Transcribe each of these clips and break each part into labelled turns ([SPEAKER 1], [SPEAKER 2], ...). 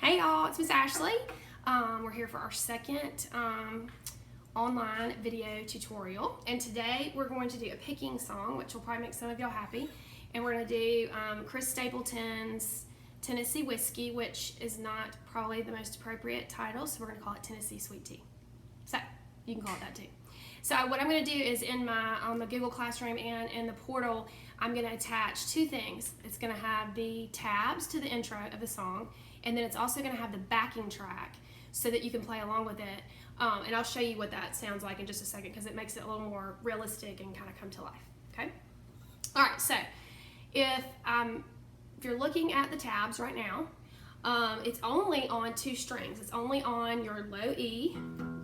[SPEAKER 1] Hey y'all, it's Miss Ashley. We're here for our second online video tutorial, and today we're going to do a picking song, which will probably make some of y'all happy. And we're going to do Chris Stapleton's Tennessee Whiskey, which is not probably the most appropriate title, so we're going to call it Tennessee Sweet Tea. So you can call it that too. So what I'm going to do is on the Google Classroom and in the portal, I'm going to attach two things. It's going to have the tabs to the intro of the song, and then it's also going to have the backing track so that you can play along with it. And I'll show you what that sounds like in just a second because it makes it a little more realistic and kind of come to life. Okay? All right, so if you're looking at the tabs right now, it's only on two strings. It's only on your low E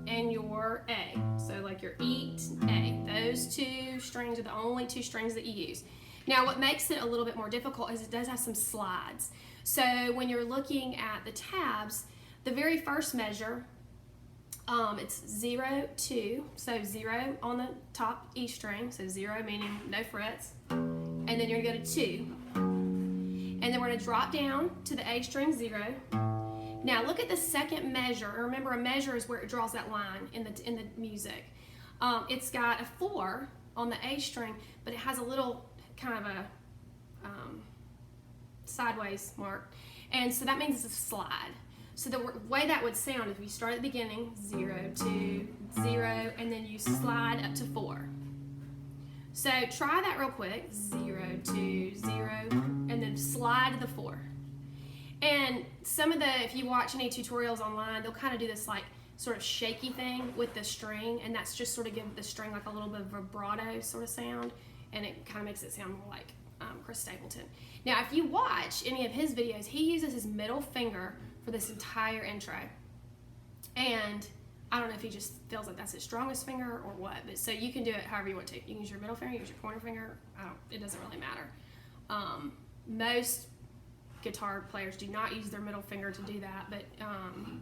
[SPEAKER 1] and your A. So like your E, A. Those two strings are the only two strings that you use. Now what makes it a little bit more difficult is it does have some slides. So when you're looking at the tabs, the very first measure, it's 0, 2. So 0 on the top E string, so 0 meaning no frets. And then you're gonna go to 2. And then we're gonna drop down to the A string 0. Now look at the second measure. Remember, a measure is where it draws that line in the music. It's got a 4 on the A string, but it has a little kind of a sideways mark, and so that means it's a slide. So the way that would sound if you start at the beginning, 0, 2, 0, and then you slide up to 4. So try that real quick, 0, 2, 0, and then slide to the 4. And if you watch any tutorials online, they'll kind of do this like sort of shaky thing with the string, and that's just sort of give the string like a little bit of vibrato sort of sound, and it kind of makes it sound more like Chris Stapleton. Now, if you watch any of his videos, he uses his middle finger for this entire intro. And I don't know if he just feels like that's his strongest finger or what, but so you can do it however you want to. You can use your middle finger, use your pointer finger. It doesn't really matter. Most guitar players do not use their middle finger to do that, but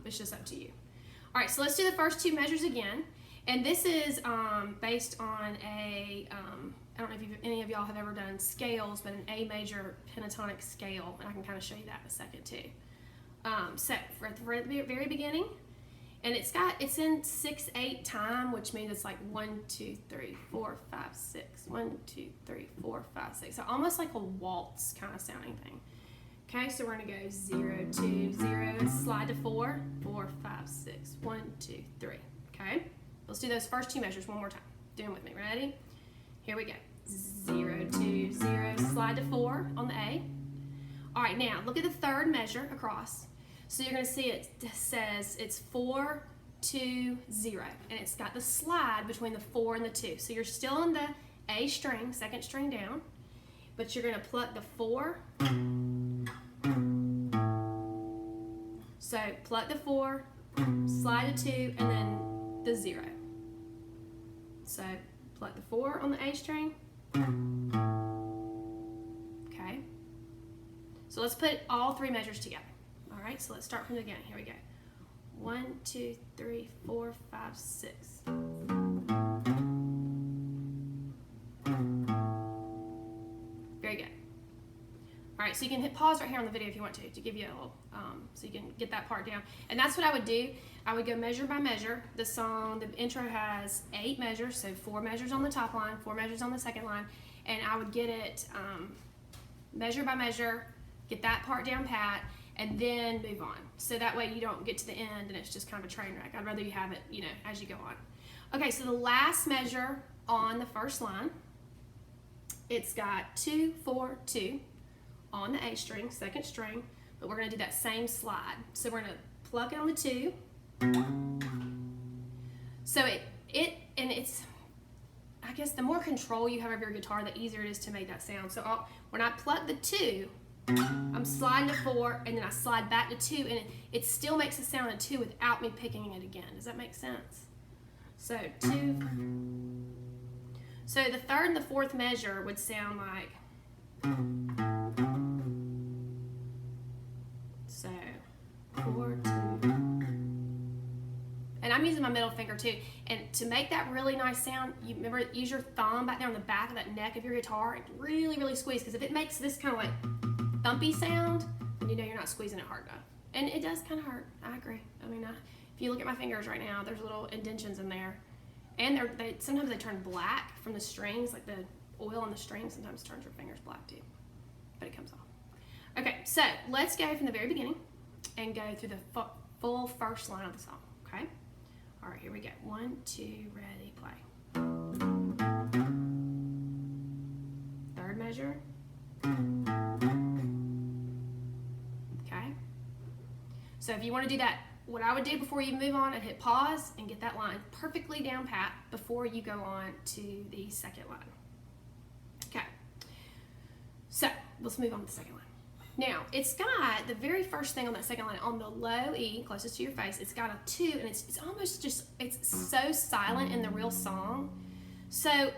[SPEAKER 1] it's just up to you. All right, so let's do the first two measures again. And this is based on I don't know if any of y'all have ever done scales, but an A major pentatonic scale, and I can kind of show you that in a second too. So for at the very beginning, and it's in 6/8 time, which means it's like 1, 2, 3, 4, 5, 6. 1, 2, 3, 4, 5, 6. So almost like a waltz kind of sounding thing. Okay, so we're gonna go 0, 2, 0, and slide to 4, 4, 5, 6. 1, 2, 3. Okay, let's do those first two measures one more time. Do them with me. Ready? Here we go. 0, 2, 0, slide to 4 on the A. All right, now look at the third measure across. So you're going to see it says it's 4, 2, 0, and it's got the slide between the 4 and the 2. So you're still on the A string, second string down, but you're going to pluck the 4. So pluck the 4, slide to 2, and then the 0. So pluck the 4 on the A string. Okay. So let's put all three measures together. All right, so let's start from the beginning. Here we go. 1, 2, 3, 4, 5, 6. Very good. All right, so you can hit pause right here on the video if you want to give you a little, so you can get that part down. And that's what I would do. I would go measure by measure. The intro has 8 measures, so 4 measures on the top line, 4 measures on the second line, and I would get it measure by measure, get that part down pat, and then move on. So that way you don't get to the end and it's just kind of a train wreck. I'd rather you have it, as you go on. Okay, so the last measure on the first line, it's got 2, 4, 2 on the A string, second string, but we're going to do that same slide. So we're going to pluck it on the 2. So it's I guess the more control you have of your guitar, the easier it is to make that sound. So when I pluck the 2, I'm sliding to 4, and then I slide back to 2, and it still makes a sound of 2 without me picking it again. Does that make sense? So 2. So the third and the fourth measure would sound like. So 4, 2. And I'm using my middle finger too. And to make that really nice sound, you remember, use your thumb back there on the back of that neck of your guitar and really, really squeeze. Because if it makes this kind of like thumpy sound, then you know you're not squeezing it hard enough. And it does kind of hurt. I agree. I mean, if you look at my fingers right now, there's little indentions in there. And sometimes they turn black from the strings, like the oil on the string sometimes turns your fingers black too. But it comes off. Okay, so let's go from the very beginning and go through the full first line of the song, okay? All right, here we go. 1, 2, ready, play. Third measure. Okay? So if you want to do that, what I would do before you move on, I'd hit pause and get that line perfectly down pat before you go on to the second line. Okay. So let's move on to the second line. Now, it's got the very first thing on that second line, on the low E, closest to your face, it's got a 2, and it's almost just, it's so silent in the real song. So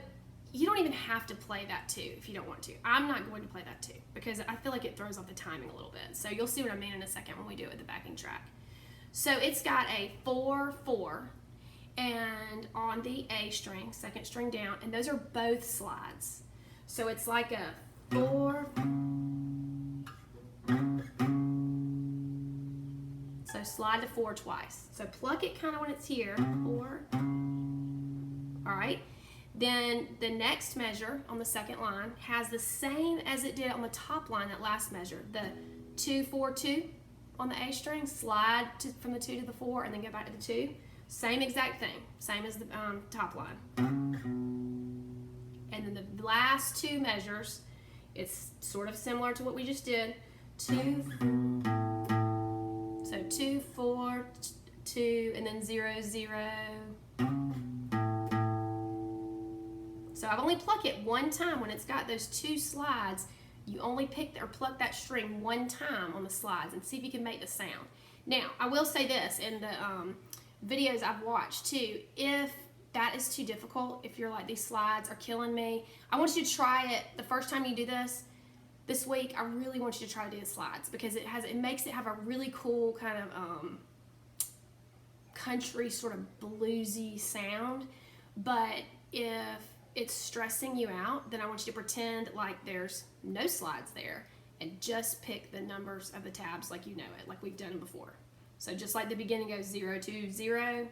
[SPEAKER 1] you don't even have to play that 2 if you don't want to. I'm not going to play that 2 because I feel like it throws off the timing a little bit. So you'll see what I mean in a second when we do it with the backing track. So it's got a 4, 4, and on the A string, second string down, and those are both slides. So it's like a 4, so slide to 4 twice. So pluck it kind of when it's here, 4. All right. Then the next measure on the second line has the same as it did on the top line, that last measure, the 2, 4, 2 on the A string, slide from the 2 to the 4 and then go back to the 2. Same exact thing, same as the top line. And then the last 2 measures, it's sort of similar to what we just did. 2, so 2, 4, 2, and then 0, 0. So I've only plucked it one time when it's got those 2 slides. You only pick or pluck that string one time on the slides and see if you can make the sound. Now, I will say this, in the videos I've watched too, if that is too difficult, if you're like, these slides are killing me, I want you to try it the first time you do this week. I really want you to try to do the slides because it makes it have a really cool kind of country sort of bluesy sound. But if it's stressing you out, then I want you to pretend like there's no slides there and just pick the numbers of the tabs like you know it, like we've done them before. So just like the beginning goes 0, 2, 0,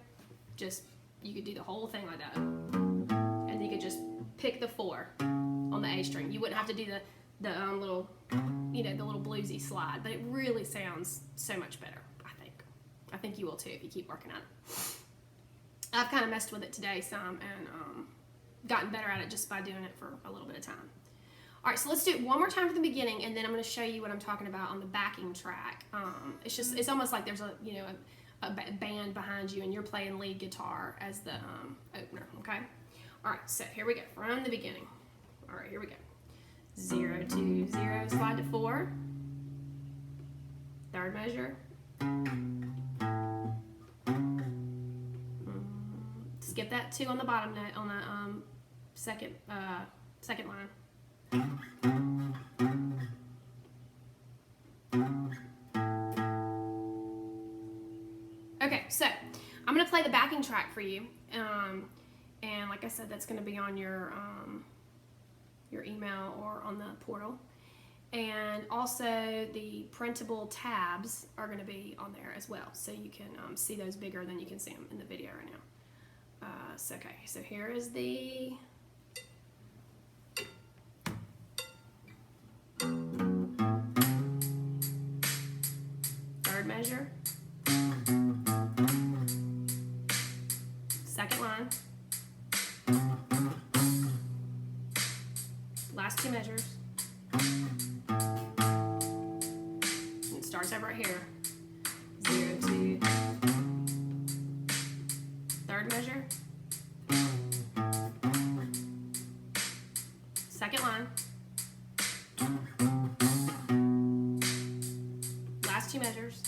[SPEAKER 1] just, you could do the whole thing like that. And you could just pick the 4 on the A string. You wouldn't have to do the little, the little bluesy slide, but it really sounds so much better, I think. I think you will too if you keep working at it. I've kind of messed with it today some and gotten better at it just by doing it for a little bit of time. All right, so let's do it one more time from the beginning, and then I'm going to show you what I'm talking about on the backing track. It's almost like there's a band behind you, and you're playing lead guitar as the opener. Okay. All right, so here we go from the beginning. All right, here we go. 0, 2, 0, slide to 4. Third measure. Skip that 2 on the bottom note on the second line. Okay, so I'm going to play the backing track for you, and like I said, that's going to be on your email or on the portal, and also the printable tabs are going to be on there as well, so you can see those bigger than you can see them in the video right now. So here is the third measure, second line, last 2 measures, and it starts over right here, 0, 2, third measure, second line, last 2 measures.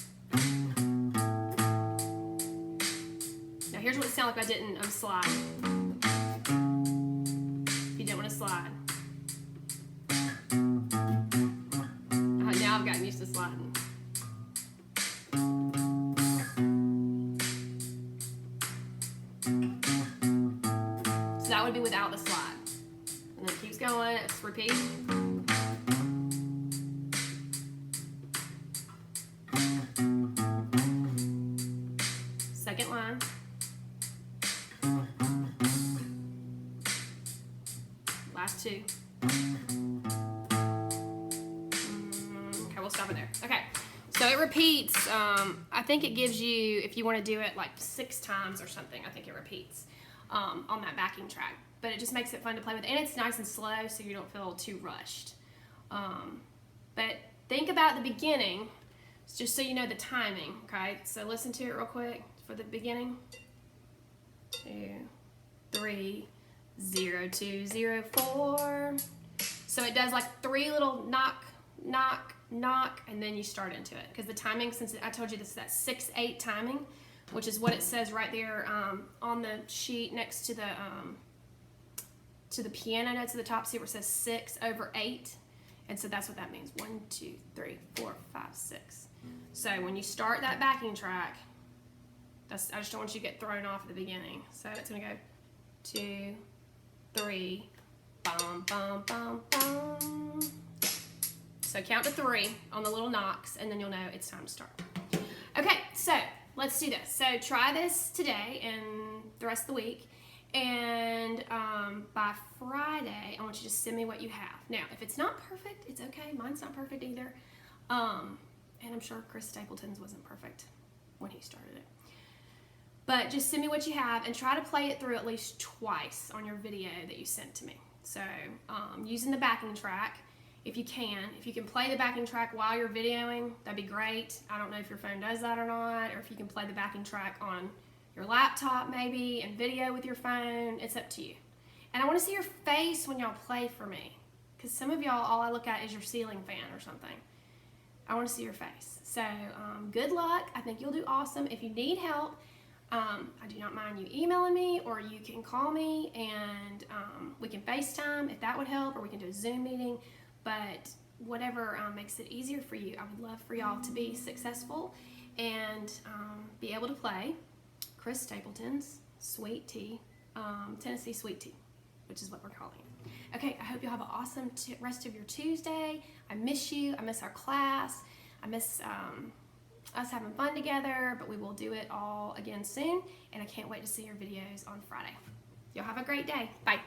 [SPEAKER 1] Now here's what it sounded like if I didn't slide. If you didn't want to slide. Now I've gotten used to sliding. So that would be without the slide. And then it keeps going, it's repeat. last two. Okay, we'll stop it there. Okay, so it repeats. I think it gives you, if you want to do it like 6 times or something, I think it repeats on that backing track. But it just makes it fun to play with, and it's nice and slow, so you don't feel too rushed. But think about the beginning, just so you know the timing. Okay, so listen to it real quick for the beginning. 2, 3, 0, 2, 0, 4. So it does like 3 little knock, knock, knock, and then you start into it. Because the timing, since I told you this is that 6/8 timing, which is what it says right there on the sheet next to the piano notes at the top. See where it says 6/8, and so that's what that means. 1, 2, 3, 4, 5, 6. So when you start that backing track, I just don't want you to get thrown off at the beginning. So it's gonna go 2, 3, bum, bum, bum, bum. So count to 3 on the little knocks, and then you'll know it's time to start. Okay, so let's do this. So try this today and the rest of the week, and by Friday, I want you to send me what you have. Now, if it's not perfect, it's okay. Mine's not perfect either. And I'm sure Chris Stapleton's wasn't perfect when he started it. But just send me what you have and try to play it through at least twice on your video that you sent to me. So using the backing track, if you can play the backing track while you're videoing, that'd be great. I don't know if your phone does that or not, or if you can play the backing track on your laptop maybe and video with your phone. It's up to you. And I want to see your face when y'all play for me, because some of y'all, all I look at is your ceiling fan or something. I want to see your face. So good luck. I think you'll do awesome. If you need help, I do not mind you emailing me, or you can call me and we can FaceTime if that would help, or we can do a Zoom meeting. But whatever makes it easier for you, I would love for y'all to be successful and be able to play Chris Stapleton's Sweet Tea, Tennessee Sweet Tea, which is what we're calling it. Okay, I hope you'll have an awesome rest of your Tuesday. I miss you. I miss our class. I miss us having fun together, but we will do it all again soon, and I can't wait to see your videos on Friday. Y'all have a great day. Bye.